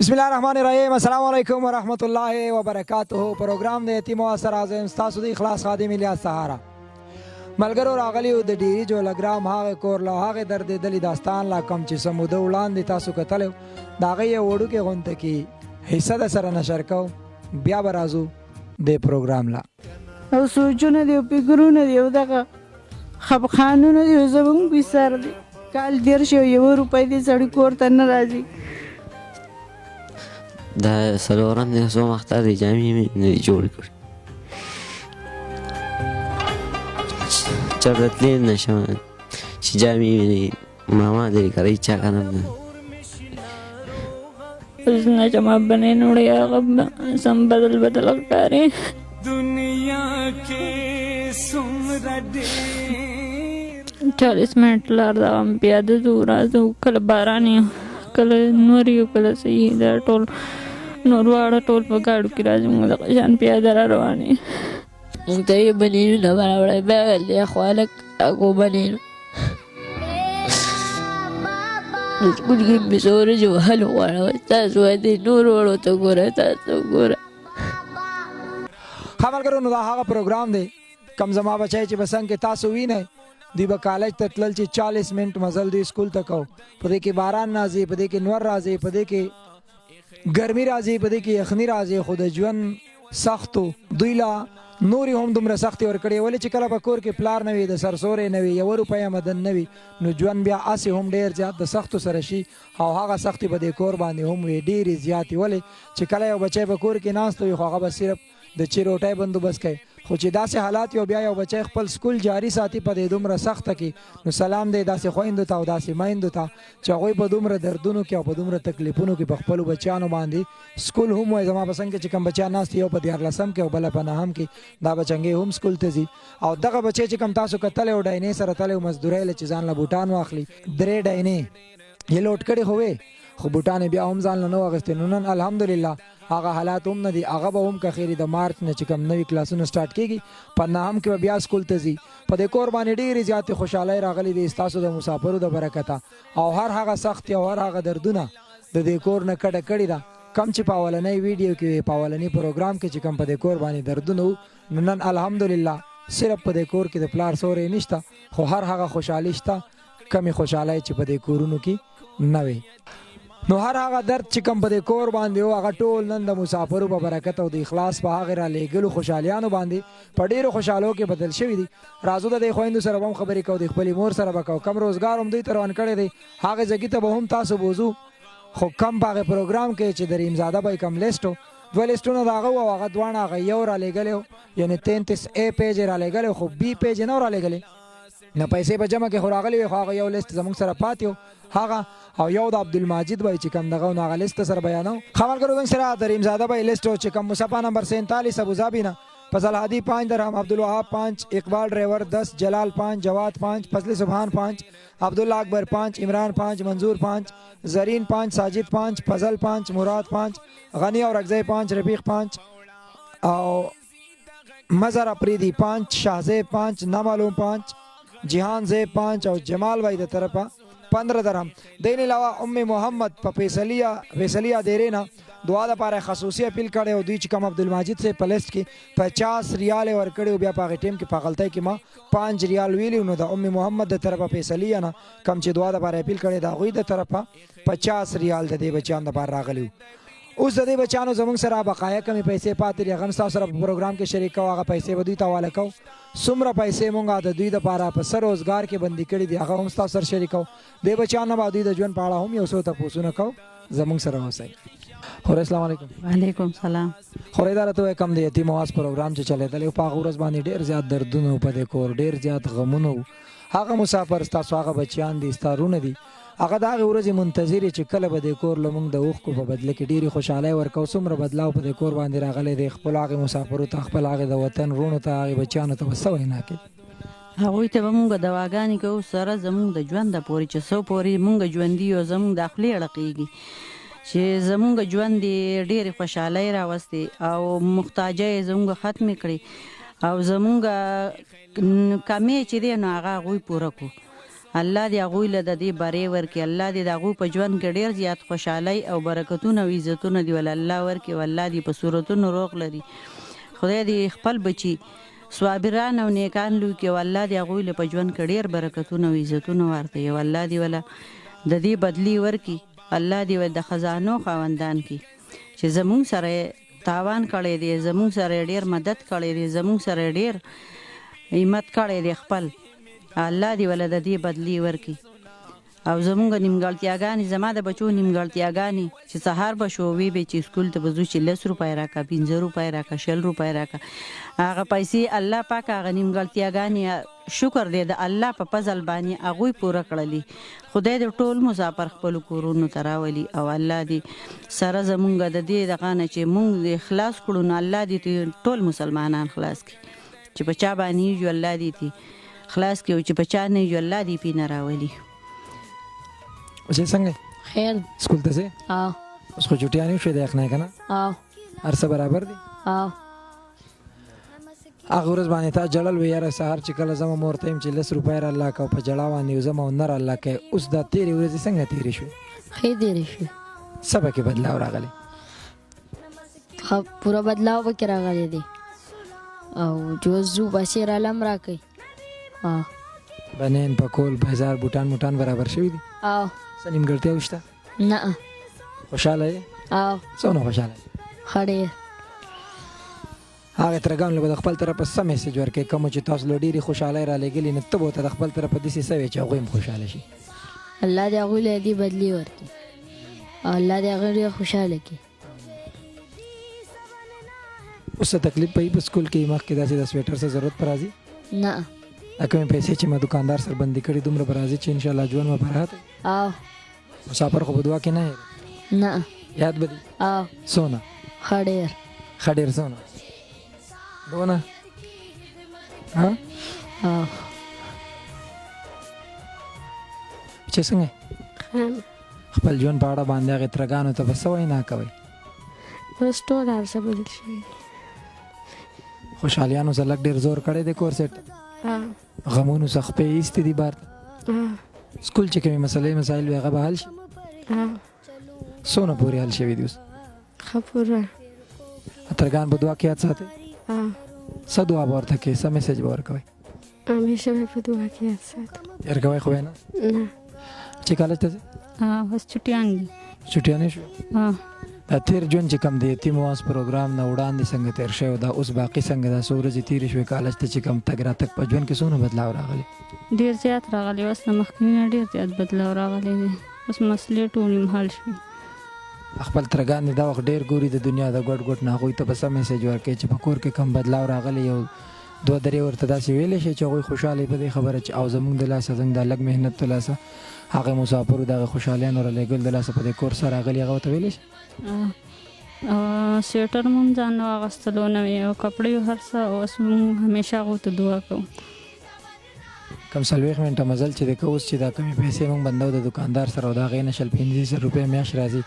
بسم الله الرحمن الرحیم. السلام علیکم ورحمۃ اللہ وبرکاتہ. پروگرام د یتیم او سره زم تاسو د اخلاص خادم الیاس سهارا ملګرو راغلیو د ډیری جولګرام هغه کور له هغه درد دلی داستان لا کم چې سموده وړاندې تاسو کتلو دا غي وړو کې غونته کې حصہ د سره نشر کو بیا برازو د پروگرام لا او سوچونه دی فکرونه دی دغه خپخانونه دی زمون په سر دی کال دیر شو یو روپۍ دی سړی کور ته نه راځي دا سلورم دی سو مختار دی جامعی نه جوړ کړ چرتلی نشم چې جامعی ماما دی کوي چا کنه اس نے جمع بنے نوڑے غب سم بدل بدل کاری دنیا کے سمر دے 40 منٹ لار دوام پیاده دورا زو کله بارانی کله نوري کله صحیح دا ټول نور واړه ټول په گاډو کې راځي موږ د شان پیاده را روانې موږ ته یې بنینو نه برابر به له خالق اكو بنینو ګورګي بزور جو هلو وړو تاسو دې نور وړو ته ګوره تاسو ګوره خبر کرو نو دا هغه پروگرام دی کم زما بچای چې بسنګ کې تاسو وینئ دی به کالج ته تلل چې 40 منټ مزل دی اسکول ته کو په دې کې باران راځي په دې کې نور راځي په دې کې ګرمي راځي په دې کې یخني راځي خو د ژوند سختو دوی لا نوري هم دومره سختي ورکړي ولې چې کله په کور کې پلار نه وي د سرسورې نه وي یو روپۍ مدن نه وي نو ژوند بیا اسې هم ډېر زیات د سختو سره شي او هغه سختي په دې کور باندې هم وي ډېرې زیاتې ولې چې کله یو بچی په کور کې ناست وي خو هغه به صرف د چیروټۍ بندوبست کوي خو چې داسې حالات یو بیا یو بچی خپل سکول جاری ساتي په دې دومره سخته کې نو سلام دی داسې خویندو ته او داسې میندو ته چې هغوی په دومره دردونو کې او په دومره تکلیفونو کې په خپلو بچیانو باندې سکول هم وایي زما په څنګ کې چې کوم بچیان ناست یو په 14 کې او بله په 9 کې دا بچنګې هم سکول ته ځي او دغه بچی چې کوم تاسو کتلی او ډاینې سره تلی او مزدورۍ له چې ځان له بوټان واخلي 3 ډاینې یې لوټ کړې خو وې خو بوټانې بیا هم ځان له نه واخیستې نو نن الحمدلله هغه حالات هم نه دي هغه به هم که خیري د مارچ نه چې کوم نوي کلاسونه سټارټ کېږي په 9 کې به بیا سکول ته ځي په دې کور باندې ډېرې زیاتې خوشحالۍ راغلي دي ستاسو د مسافرو د برکته او هر هغه سختي او هر هغه دردونه د دې کور نه کډه کړې ده کم چې په اولنۍ ویډیو کې په اولنۍ پروګرام کې چې کوم په دې کور باندې دردونه نو نن الحمدلله صرف په دې کور کې د پلار سوری نشته خو هر هغه خوشحالي شته کمې خوشحالۍ چې په دې کورونو کې نه وي نو هر هغه درد چې کوم په دې کور باندې او هغه ټول نن د مسافرو په برکت او د اخلاص په هغه را لېږلو خوشحالیانو باندې په ډېرو خوشحالو کې بدل شوي دي راځو د دې خویندو سره به هم خبرې کوو د خپلې مور سره به کوو کم روزګار هم دوی ته روان کړی دی هغې ځګي ته به هم تاسو بوځو خو کم په هغې پروګرام کې چې د رحیمزاده به یې کم لیسټ و 2 لیسټونه د هغه و او هغه دواړه هغه یو را لېږلی و یعنې 33 A پیج یې را لېږلی خو B پیج یې نه و را لېږلی نه پیسې په جمع کې خو راغلی وي خو هغه یو لیست زموږ سره پاتې و هغه او یو د عبدالماجد وای چې کوم دغه هغه لیست سره بیانو خبر کرو زنګ سره د رحیمزاده وای لیست چې کوم مصطفی نمبر 47 ابوظبی نه فضل هادی 5 درهم عبدالوهاب 5 اقبال ڈرائیور 10 جلال 5 جواد 5 فضل سبحان 5 عبداللہ اکبر 5 عمران 5 منظور 5 زرین 5 ساجد 5 فضل 5 مراد 5 غنی اور اگزے 5 رفیق 5 او مظہر اپریدی 5 شاہزیب 5 نامعلوم 5 جہان زیب 5 اور جمال بھائی د طرفا 15 درهم دین علاوه ام محمد په فیصلیه دیرینا دعا د لپاره خصوصي اپیل کړي او دوی چې کوم عبدالمجید سے پلیسټ کې 50 ریال ورکړي او بیا په هغه ټیم کې په غلطۍ کې ما 5 ریال ویلی نو د ام محمد د طرفه فیصلیه نه کم چې دعا د لپاره اپیل کړي دا غوي د طرفه 50 ریال د دې بچیان د لپاره راغلی اوس د دې بچانو زموږ سره بقایا کمی پیسې پاتې دي هغه تاسو سره په پروګرام کې شریک کوو هغه پیسې به دوی ته حواله کوو څومره پیسې مونږ د دوی دپاره په سر روزګار کې بندي کړي دي هغه هم ستاسو سره شریک کوو دې بچیانو به دوی د ژوند په اړه هم یو څو تپوسونه کوو زموږ سره اوسئ خورئ السلام علیکم وعلیکم سلام خورئ دا راته وایه کم د یتیم اواز پروګرام چې چلېدلی په هغه ورځ باندې ډېر زیات دردونه و په دې کور ډېر زیات غمونه و هغه مسافر ستاسو هغه بچیان دي ستا رونه دي هغه د هغې ورځې منتظرې چې کله به دې کور له موږ د اوښکو په بدله کې ډېرې خوشحالۍ ورکوو څومره بدلاو په دې کور باندې راغلی دی خپلو هغې مسافرو ته خپل هغې د وطن رونو ته هغې بچیانو ته به څه وینا کوي هغوی ته به مونږ دواګانې کوو سره زمونږ د ژونده پورې چې څو پورې مونږ ژوندي یو زمونږ د خولې اړقېږي چې زمونږ ژوند یې ډېرې خوشحالۍ راوستې او محتاجۍ یې زمونږ ختمې کړې او زمونږ کمې چې دی نو هغه هغوی پوره کړو الله دې هغوی له د دې برې ورکړي، الله دې د هغوی په ژوند کې ډېر زیات خوشحالۍ او برکتونه او عزتونه دې ول الله ورکړي، او الله دې په صورتونو روغ لري. خدای دې خپل بچي صابران او نیکان لوی کړي، او الله دې هغوی له په ژوند کې ډېر برکتونه او عزتونه ورکړي، او الله دې وله د دې بدلی ورکړي. الله دې ول د خزانو خاوندان کړي چې زمونږ سره تاوان کړی دی، زمونږ سره ډېر مدد کړی دی، زمونږ سره ډېر همت کړی دی خپل. الله دې وله د دې بدلی ورکړي. او زمونږ نیمګړتیاګانې، زما د بچو نیمګړتیاګانې چې سهار به شو وی به چې سکول ته به ځو چې 10 روپۍ راکړه، 15 روپۍ راکړه، 20 روپۍ راکړه، هغه پیسې الله پاک هغه نیمګړتیاګانې شکر دی د الله په فضل باندې هغوی پوره کړلي. خدای دې ټول مسافر خپلو کورونو ته راولي، او الله دې سره زمونږ د دې دغه نه چې مونږ دې خلاص کړو، نو الله دې ټول مسلمانان خلاص کړي چې په چا باندې یې الله دې خلاص کړي، او چې په چا نه یې الله دې پې نه راولي. چې څنګه خیر سکول ته ځې؟ اوس خو چټیانې شوې د یخنۍ که نه؟ هر څه برابر دي؟ هغه ورځ باندې تا جړل وې یاره سهار چې کله زما مور ته یم چې 10 روپۍ را الله که په جړا باندې وزم او نه را الله که. اوس دا تېرې ورځې څنګه تېرې شوې؟ ښې تېرې شوې، څه پکې بدلاو راغلی؟ پوره بدلاو پکې راغلی دی، او چې اوس ځو پیسې رالم راکوي. بنین پکول بازار بوټان برابر شوي دي؟ څه نیمګړتیا شته؟ نه. خوشحاله یې؟ څونه خوشحاله یې؟ ښه ډېر. هغې ترګانو له به د خپل طرفه څه میسج ورکوې کومو چې تاسو له ډېرې خوشحالۍ را لېږلي، نو ته به ورته د خپل طرفه داسې څه وایې چې هغوی هم خوشحاله شي؟ الله دې هغوی له دې بدلي ورکړي، او الله دې هغوی ډېر خوشحاله کړي. اوس څه تکلیف به وي په سکول کې مخکې داسې د سویټر څه ضرورت به راځي؟ نه. دا کومې پیسې چې ما دوکاندار سره بندي کړي دومره به راځي چې انشاءالله ژوند به راحت وي؟ مسافر خو په دعا کې نه یې؟ نه. یاد به دي؟ څونه؟ ښه ډېر. ښه ډېر څونه؟ دونه؟ چې څنګه خپل ژوند په اړه باندې هغې ترګانو ته به څه وینا کوئ؟ بس ټول هر څه بدل شوي. خوشحالیانو سره لږ ډېر زور کړی دی کور سیټ؟ غمونو څخه خپې ایستې دي بار ته؟ سکول چې کومې مسایل وي هغه به حل شي؟ څونه پورې حل شوي دي اوس؟ ښه پوره. ترګان په دعا کې یاد ساتئ؟ څه دعا به ورته کوئ، څه میسج به ورکوئ؟ همیشه به په دعا کې یاد ساتم. یار کوئ خو نه؟ چې کالج ته ځې؟ بس چټیان دي. چټیانې شوې؟ دا تېر ژوند چې کوم د یتیم اواز پروګرام نه وړاندې څنګه تېر شوی دا اوس باقي څنګه دا څو ورځې تېرې شوې کالج ته چې کوم تګ راتګ په ژوند کې څونه بدلاو راغلی؟ ډېر زیات راغلی، اوس نه مخکې نه ډېر زیات بدلاو راغلی دی. اوس مسلې ټولې حل شوي. خپل ترګان دا وخت ډېر ګوري د دنیا د ګوټ نه، هغوی ته به څه میسج ورکوي چې په کور کې کوم بدلاو راغلی؟ یو دوه درې ورته داسې ویلی شي چې هغوی خوشحاله په دې خبره چې او زموږ د لاسه زموږ دا لږ محنت د لاسه هغې مسافرو دغه خوشحالیانو را لېږل د لاسه په دې کور سره راغلي، هغه ورته ویلی شي؟ سویټر مونږ ځان نه اخیستلو نوې او کپړې هر څه، اوس مونږ همیشه هغو ته دعا کوو. کم 40 منټه مزل چې دی که اوس چې دا کمې پیسې مونږ بندو د دوکاندار سره او د هغې نه 1500 روپۍ میاشت راځي،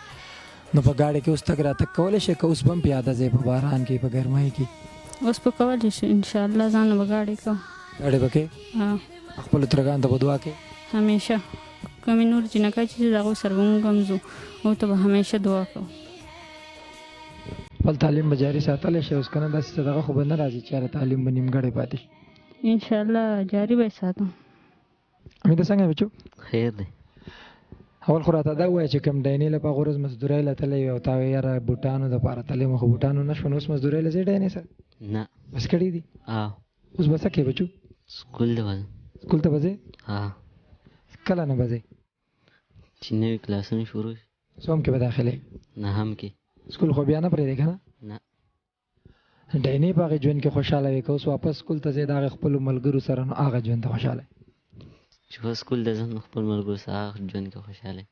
نو په ګاډۍ کې اوس تګ راتګ کولی شي که اوس به هم پیاده ځې په باران کې په ګرمۍ کې؟ اوس به کولی شي انشاءالله، ځان به ګاډۍ کوو. ګاډۍ به کوې؟ خپلو ترګانو ته به دعا کوې؟ همیشه. کومې نور جینکۍ چې د هغوی سره به مونږ هم ځو، هغو ته به همیشه دعا کوو. خپل تعلیم به جاري ساتلی شي اوس که نه داسې څه دغه خو به نه راځي چې یاره تعلیم به نیمګړی پاتې شي؟ انشاءالله جاري به یې ساتم. امیده څنګه بچو؟ خیر دی. اول خو راته دا ووایه چې کوم ډینې له په هغه ورځ مزدورۍ له تللی وې او تا وایې یاره بوټانو دپاره تللی یم خو بوټانو نه شوه، نو اوس مزدورۍ له ځې ډینې سره؟ نه. بس کړي دي؟ اوس به څه کوې بچو؟ سکول ته به ځم. سکول ته به ځې؟ کله نه به ځې؟ چې نوي کلاسونه شروع شي. څوم کې به داخلې؟ نهم کې. سکول خو بیا نه پرېږدې که نه؟ نه. ډینې په هغې ژوند کې خوشحاله وې که اوس واپس سکول ته ځې د هغې خپلو ملګرو سره نو هغه ژوند ته خوشحاله چې په سکول ته ځم خپل ملګرو سره هغه ژوند کې خوشحاله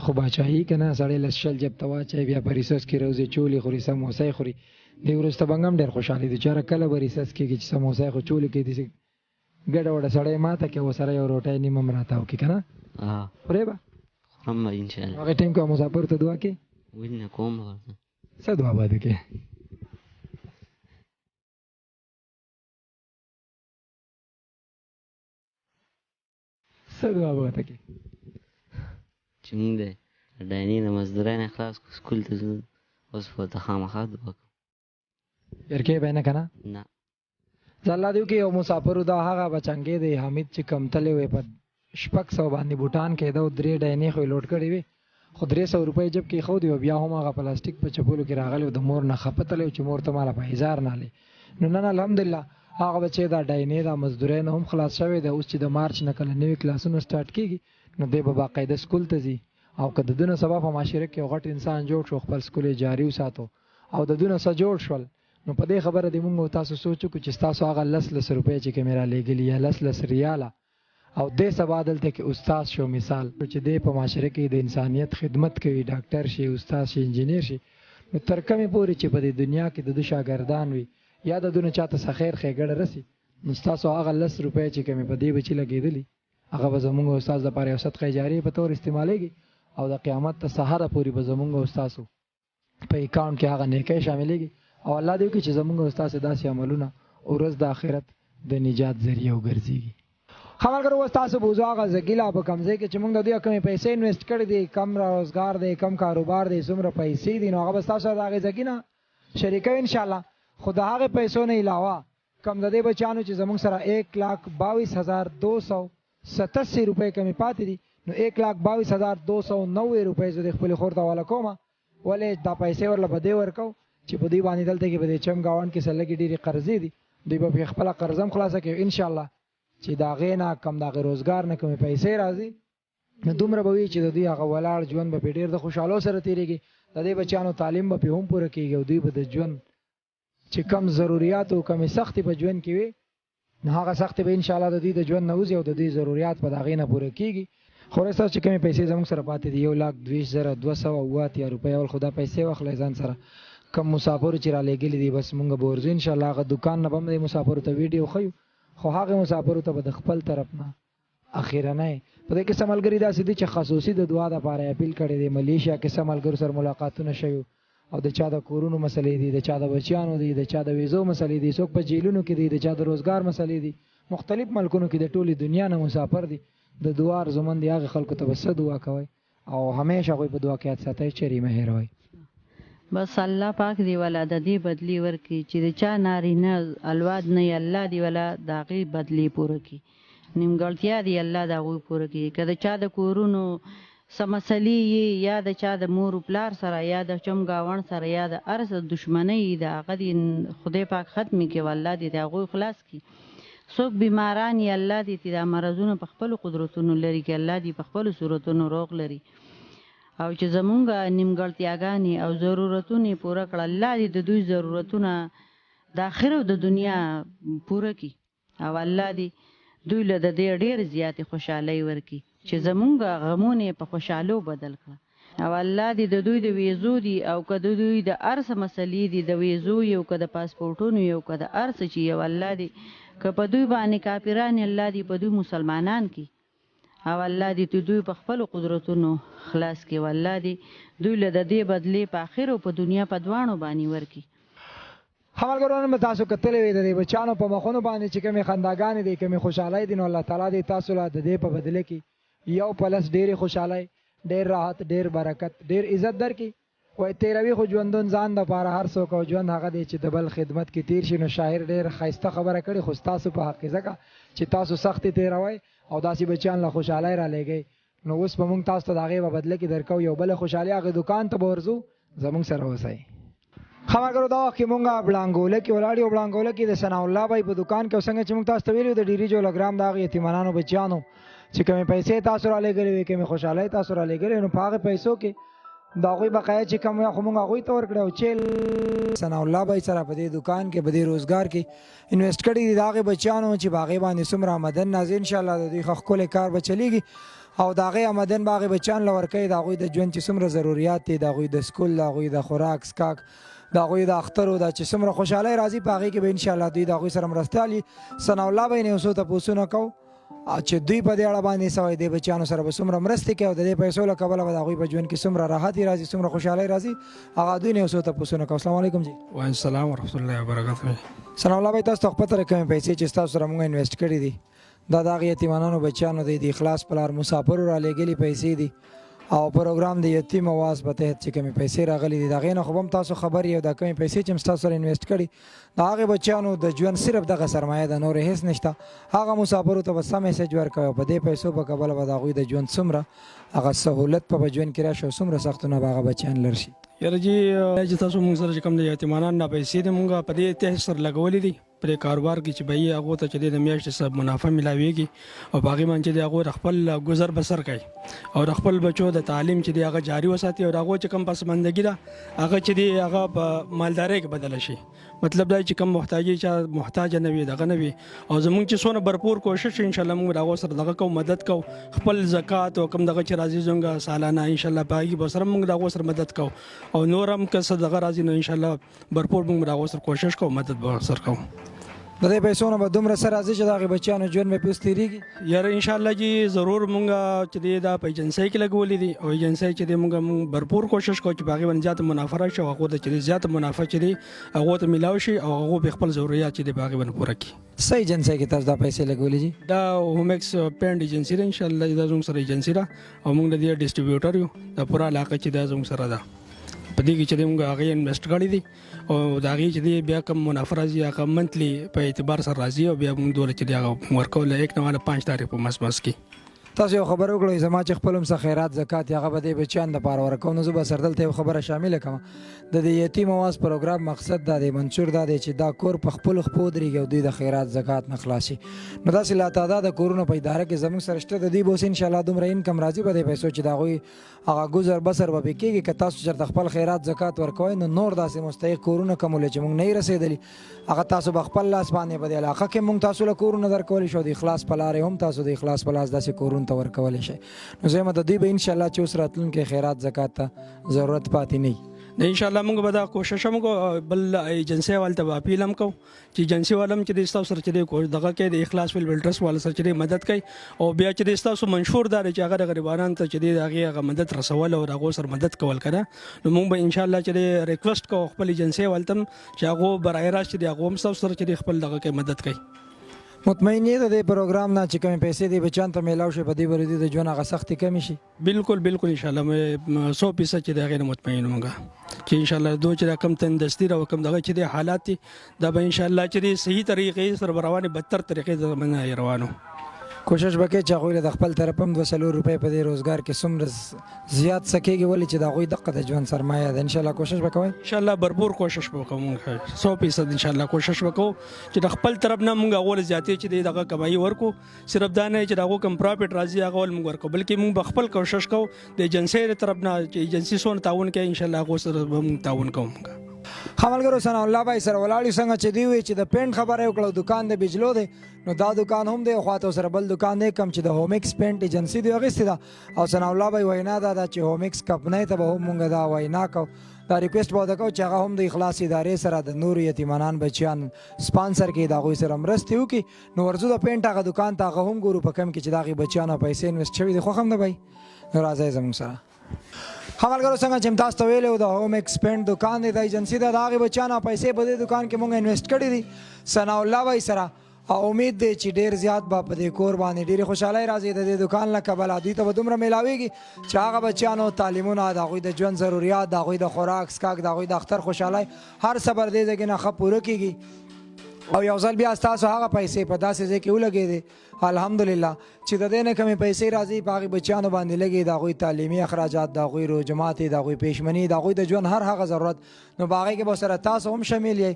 خو باچاهي که نه سړی لس شل جب ته واچوي بیا په ریسس کې روزې چولې خوري سموسۍ خوري دې وروسته به هم ډېر خوشحالي دي چې هره کله به ریسس کېږي چې سموسۍ خو چولې کوي داسې ګډه وډه سړی ماته کې ورسره یو روټۍ نیم هم راتاو کړي که نه خورې به خورم به انشاءالله هغې ټایم کې مسافرو ته دعا کوې ولې نه کوم به ورته څه دعا به دې کوې څه دعا به ورته کوې؟ چې مونږ د ډاینې د مزدورانو اخلاص کو سکول ته ځو، اوس به ورته خامخا دعا کوم. یرکې به نه که نه؟ نه زه الله دې وکړي یو مسافرو دا هغه بچنګې دی حمید چې کم تللی وی په 600 باندې بوټان کېده او 3 ډاینې خو یې لوډ کړې وې، خو 300 روپۍ جب کې ایښودي او بیا هم هغه پلاستیک په چپولو کې راغلی و، د مور نه خفه تللی و چې مور ته ماله په 1000 نه هلې. نو نن الحمدلله هغه بچی دا ډاینې دا مزدورۍ نه هم خلاص شوی دی. اوس چې د مارچ نه کله نوي کلاسونه سټارټ کېږي نو دی به باقاعده سکول ته ځي، او که د دونه سبا په معاشره کې یو غټ انسان جوړ شو، خپل سکول یې جاري وساتو او د دونه څه جوړ شول، نو په دې خبره دې مونږ تاسو سوچ وکړو چې ستاسو هغه 10 روپۍ چې کومې رالیږلي یا 10 ریاله او دې سبا دلته کې استاد شو مثال چې دې په معاشره کې د انسانیت خدمت کوي، ډاکټر شي، استاد شي، انجینیر شي، نو تر کومې پورې چې په دې دنیا کې د شاګردان وي یا د دونه چاته څه خیر ښېګړه رسي، نو ستاسو هغه 10 روپۍ چې کومې په دې بچي لګېدلي هغه به زمونږ استاد لپاره یو صدقه جاریه په تور استعمالېږي او د قیامت ته سهاره پورې به زمونږ استاسو په اکاونټ کې هغه نیکۍ شاملېږي. او الله دې وکړي چې زمونږ استاد داسې عملونه ورځ د آخرت د نجات ذریعه وګرځېږي. خبر اوس تاسو بوزو هغه زګیلا په کم ځای کې چې موږ د دوی کمې پیسې انویسټ کړې دي، کم روزګار دی، کم کاروبار دی، څومره پیسې دي، نو هغه به ستاسو د هغې زګي نه شریکوي انشاءالله. خو د هغې پیسو نه علاوه کم د دې بچیانو چې زموږ سره 1,22,287 روپۍ کمې پاتې دي، نو 1,22,290 روپۍ زه د خپلې خور ته حواله کوم. ولې دا پیسې ورله به دې ورکوو چې په دوی باندې دلته کې به د چم ګاونډ کې څه لږې ډېرې قرضې دي، دوی به پرې خپله قرضه هم خلاصه کوي انشاءالله، چې د هغې نه کم د هغې روزګار نه کومې پیسې راځي نو دومره به وي چې د دوی هغه ولاړ ژوند به پرې ډېر د خوشحالو سره تېرېږي، د دې بچیانو تعلیم به پرې هم پوره کېږي او دوی به د ژوند چې کم ضروریات او کمې سختې په ژوند کې وي نو هغه سختې به انشاءالله د دوی د ژوند نه وځي او د دوی ضروریات به د هغې نه پوره کېږي. خو ستاسو چې کومې پیسې زموږ سره پاتې دي 1,20,280 روپۍ، اول خو دا پیسې واخلئ ځان سره، کم مسافرو چې رالیږلي دي بس مونږ به ورځو انشاءالله. هغه دوکان نه به هم د مسافرو ته ویډیو ښیو، خو هغې مسافرو ته به د خپل طرف نه اخیرنی په دې کې څه ملګري داسې دي چې خصوصي د دعا دپاره اپیل کړی دی، ملیشیا کې څه ملګرو سره ملاقاتونه شوي او د چا د کورونو مسلې دي، د چا د بچیانو دي، د چا د ویزو مسلې دي، څوک په جیلونو کې دي، د چا د روزګار مسلې دي، مختلف ملکونو کې د ټولې دنیا نه مسافر دي. د دعا ارزومند دي هغې خلکو ته به څه دعا کوئ او همیشه هغوی په دعا کې یاد ساتئ، چیرې مه هېروئ. بس الله پاک دی ولا د دې بدلی ورکړي چې د چا نارینه الواد نه الله دی ولا د هغې بدلی پوره کړي، نیمګړتیا دی الله د هغوی پوره کړي، که د چا د کورونو څه مسلې یا د چا د مور و پلار سره یا د چم ګاونډ سره یا د هر څه دښمنۍ د هغه دې خدای پاک ختمې کړي، والله دې د هغوی خلاص کړي. څوک بیماران یې الله دې دا مرضونه په خپلو قدرتونو لري کړي، الله دې په خپلو صورتونو روغ لري، او چې زمونږ نیمګړتیاګانې او ضرورتونه یې پوره کړه، الله دې د دوی ضرورتونه د آخر او د دنیا پوره کړي، او الله دې دوی له د دې ډېر زیاتې خوشحالۍ ورکړي چې زمونږ غمونه یې په خوشحالو بدل کړه، او الله دې د دوی د ویزو دي او که د دوی د هر څه مسلې دي، د ویزو یو که د پاسپورټونو یو که د هر څه چې یو الله دې که په دوی باندې کافران الله دې په دوی مسلمانان کړي، او الله دې دوی په خپلو قدرتونو خلاص کړي، والله دې دوی له د دې بدلې په آخر او په دنیا په دواړو باندې ورکړي. خبرګرانو مې تاسو کتلې وې د دې بچیانو په مخونو باندې چې کومې خنداګانې دي، کومې خوشحالۍ دي، نو الله تعالی دې تاسو له د دې په بدله کې یو پلس ډېرې خوشحالۍ، ډېر راحت، ډېر برکت، ډېر عزت درکړي. وایي تېروي خو ژوندون ځان دپاره هر څوک او ژوند هغه دی چې د بل خدمت کې تېر شي. نو شاعر ډېر ښایسته خبره کړې، خو ستاسو په حق کې ځکه چې تاسو سختې تېروئ او داسې بچیان له خوشحالۍ رالیږئ، نو اوس به مونږ تاسو ته د هغې په بدله کې درکوو یو بله خوشحالي، هغې دوکان ته به ورځو، زمونږ سره اوسئ. خبرګرو دا وخت کې مونږ بړانګوله کې ولاړ یو، بړانګوله کې د ثناء الله بھائی په دوکان کې څنګه چې مونږ تاسو ته ویلي د ډیري جولګرام د هغې یتیمانانو بچیانو چې کومې پیسې تاسو رالیږلې وې، کومې خوشحالۍ تاسو رالیږلې، نو په هغې پیسو کې د هغوی بقایا چې کم وی خو مونږ هغوی ته ورکړی او چې ثناء الله بھائی سره په دې دوکان کې په دې روزګار کې انویسټ کړي دي د هغې بچیانو چې په هغې باندې څومره آمدن نازي انشاءالله د دوی ښه ښکلی کار به چلېږي او د هغې آمدن به هغې بچیانو له ورکوي، د هغوی د ژوند چې څومره ضروریات دي، د هغوی د سکول، د هغوی د خوراک څښاک، د هغوی د اخترو دا چې څومره خوشحالۍ راځي په هغې کې به انشاءالله دوی د هغوی سره مرستیالي. ثناء الله بھئی نه یو څو تپوسونه کوو چې دوی په دې اړه باندې څه وایي، د بچیانو سره به څومره مرستې کوي او د دې پیسو له کبله به د هغوی په ژوند کې څومره راحت راځي، څومره خوشحالۍ راځي، هغه دوی نه یو څو تپوسونه کوو. السلام علیکم جی. وعلیکم السلام ورحمۃ اللہ وبرکاتہ. ثناء الله بھئی تاسو ته پته لري کومې پیسې چې ستاسو سره مونږ انویسټ کړي دي دا د هغې یتیمانانو بچیانو دی د اخلاص پلار مسافرو رالیږلي پیسې دي او پروګرام د یتیم اواز په تحت چې کومې پیسې راغلي دي د هغې نه خو به هم تاسو خبر یې او دا کومې پیسې چې هم ستاسو سره انویسټ کړي د هغې بچیانو د ژوند صرف دغه سرمایه ده، نور هېڅ نشته. هغه مسافرو ته به سم میسج ورکوئ او په دې پیسو په کبله به د هغوی د ژوند څومره هغه سهولت په ژوند کې راشي او څومره سختونه به هغه بچیان لر شي. یاره جی چې تاسو مونږ سره چې کوم د یتیمانان نه پیسې دي مونږ په دې تحت سره لګولې دي په دې کاروبار کې چې به یې هغو ته چې د میاشتې څه منافع میلاویږي او په هغې باندې چې د هغو د خپل ګذر بسر کوي او د خپل بچو د تعلیم چې دی هغه جاري وساتي او د هغو چې کوم پسماندګي ده هغه چې دی هغه په مالدارۍ کې بدله شي. مطلب دا چې کوم محتاجي چې محتاج نه وي دغه نه وي او زمونږ چې څونه برپور کوشش انشاءالله مونږ د هغو سره دغه کوو مدد کوو خپل زکات او کوم دغه چې راځي زموږ سالانه انشاءالله په هغې به سره مونږ د هغو سره مدد کوو او نور هم که څه دغه راځي نو انشاءالله برپور مونږ د هغو سره کوشش کوو مدد به سره کوو. د دې پیسو نه به دومره څه راځي چې د هغې بچیانو ژوند به پې اوس تېرېږي؟ یاره انشاءالله جی ضرور مونږ چې دی دا په ایجنسۍ کې لګولې دي او ایجنسۍ چې دی مونږ برپور کوشش کوو چې په هغې باندې زیاته منافع راشي او هغو ته چې دی زیاته منافع چې دی هغو ته میلاو شي او هغو به خپل ضروریات چې دی په هغې باندې پوره کړي. څه ایجنسۍ کې تاسو دا پیسې لګولې دي؟ دا هومکس پینډ ایجنسي ده انشاءالله دا زموږ سره ایجنسي ده او مونږ د دې ډسټریبیوټر یو دا پوره علاقه چې دا زموږ سره ده په دې کې چې موږ هغې انویسټ کړي دي او د هغې چې دی بیا کوم منافع راځي هغه منتلي په اعتبار سره راځي او بیا موږ دوله چې دی هغه ورکوو له 1 نه 5 تاریخ په مس کې. تاسو یو خبر وکړئ زما چې خپل هم څه خیرات زکات هغه به دې بچیان دپاره ورکوم نو زه به سره دلته یو خبره شامله کړم. د دې یتیم اواز پروګرام مقصد دا دی منشور دا دی چې دا کور په خپلو خپو ودرېږي او دوی د خیرات زکات نه خلاص شي. نو داسې لاتعداده کورونه په اداره کې زموږ سره شته د دوی به اوس انشاءالله دومره انکم راځي په دې پیسو چې د هغوی هغه ګذر بسر به پې کېږي. که تاسو چېرته خپل خیرات زکات ورکوئ نو نور داسې مستحق کورونه کوم ولې چې موږ نه یې رسېدلي هغه تاسو به خپل لاس باندې په دې علاقه کې موږ تاسو له کورونه درکولی شو. د اخلاص په لارې هم تاسو د اخلاص په لاس داسې کورونو ته ورکولی شئ. نو زه یم د دوی به انشاءالله چې اوس راتلونکي خیرات زکات ته ضرورت پاتې نه وي. انشاءالله موږ به دا کوشش هم کوو. بل ایجنسۍ والو ته به اپیل هم کوو چې ایجنسۍ والا هم چې د ستاسو سره چې دی دغه کوي د اخلاص ویل ټرسټ والا سره چې دی مدد کوي او بیا چې د ستاسو منشور دا دی چې هغه د غریبانو ته چې دی د هغې هغه مدد رسول او د هغو سره مدد کول که نه نو موږ به انشاءالله چې دی ریکویسټ کوو خپل ایجنسۍ والو ته هم چې هغو برای راست چې دی هغو هم ستاسو سره چې دی خپل دغه کوي مدد کوي. مطمئن یې د دې پروګرام نه چې کومې پیسې دې بچیانو ته میلاو شي په دې به د ژوند هغه سختې کمې شي؟ بالکل بالکل انشاءالله 100% چې د هغې نه مطمئن یم چې انشاءالله دو چې دا کم تندرستي را او کم دغه چې د حالات دي دا به انشاءالله چې د صحیح طریقې سره به روانې بدتر طریقې سره به روانو. کوشش وکړئ چې هغوی له د خپل طرف هم 200 روپۍ په دې روزګار کې څومره زیات څه کېږي ولې چې د هغوی دقه د ژوند سرمایه ده. انشاءالله کوشش به کوئ؟ انشاءالله برپور کوشش به کوو موږ 100% انشاءالله کوشش به کوو چې د خپل طرف نه موږ هغو له زیاتې چې دی دغه کمایي ورکو. صرف دا نه چې د هغو کوم پرافټ راځي هغه ول موږ ورکو بلکې موږ به خپل کوشش کوو د ایجنسۍ د طرف نه چې ایجنسۍ څونه تعاون کوي انشاءالله هغو سره به موږ تعاون کوو. ملګرو ثناء الله بھائی سره ولاړ یو څنګه چې دی وی چې د پینټ خبره وکړو دکان د بجلو دی نو دا دکان هم دی خواته سره بل دکان دی کم چې د هومکس پینټ ایجنسی دی اغستې ده او ثناء الله بھائی وینا دا چې هومکس کمپنۍ ته به هم مونږ دا وینا کوو دا ریکویسټ به وکړو چې هغه هم د اخلاص ادارې سره د نورو یتیمانان بچیان سپانسر کړي د هغوی سره مرستې وکړي نو ورځو د پینټ هغه دکان ته هغه هم ګورو په کم کې چې د هغې بچیانو پیسې انویسټ شوي دي خوښ هم ده بھائی نو راځئ زموږ سره. ملګرو څنګه چې تاسو ته ویلی د هوم ایکسپینډ دکان دی د ایجنسي ده د هغې بچیانو پیسې په دې دکان کې مونږ انویسټ کړي دي ثناء الله بھائی سره او امید دی چې ډېر زیات به په دې کور باندې ډېرې خوشحالۍ راځي د دې دکان له کبله دوی ته به دومره میلاویږي چې هغه بچیانو تعلیمونه د هغوی د ژوند ضروریات د هغوی د خوراک څښاک د هغوی د اختر خوشحالۍ هر څه به د دې ځای نه ښه پوره کېږي او یو ځل بیا ستاسو هغه پیسې په داسې ځای کې ولګېدې الحمدلله چې د دې نه کمې پیسې راځي په هغې بچیانو باندې لګي د هغوی تعلیمي اخراجات د هغوی روجمات د هغوی پیشمني د هغوی د ژوند هر هغه ضرورت نو په هغې کې به سره تاسو هم شامل یئ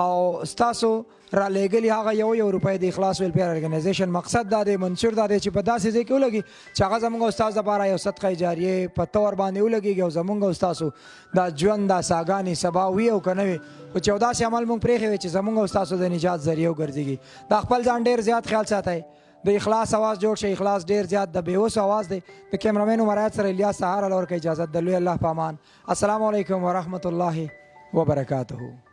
او ستاسو رالیږلي هغه یو روپۍ د اخلاص ویلفیر ارګنایزیشن مقصد دا دی منشور دا دی چې په داسې ځای کې ولګي چې هغه زموږ او ستاسو دپاره یو صدقه جاریې په طور باندې ولګېږي او زموږ او ستاسو دا ژوند دا ساګانې سبا وي او که نه وي خو چې یو داسې عمل موږ پرېښی وی چې زموږ او ستاسو د نجات ذریعه وګرځېږي دا خپل ځان ډېر زیات خیال ساتئ د اخلاص اواز جوړ شي اخلاص ډېر زیات د بېوسو اواز دی د کیمرامین عمر سره الیاس سهارا لور کوي اجازت د لوی الله په امان السلام علیکم ورحمت الله وبرکاتہ.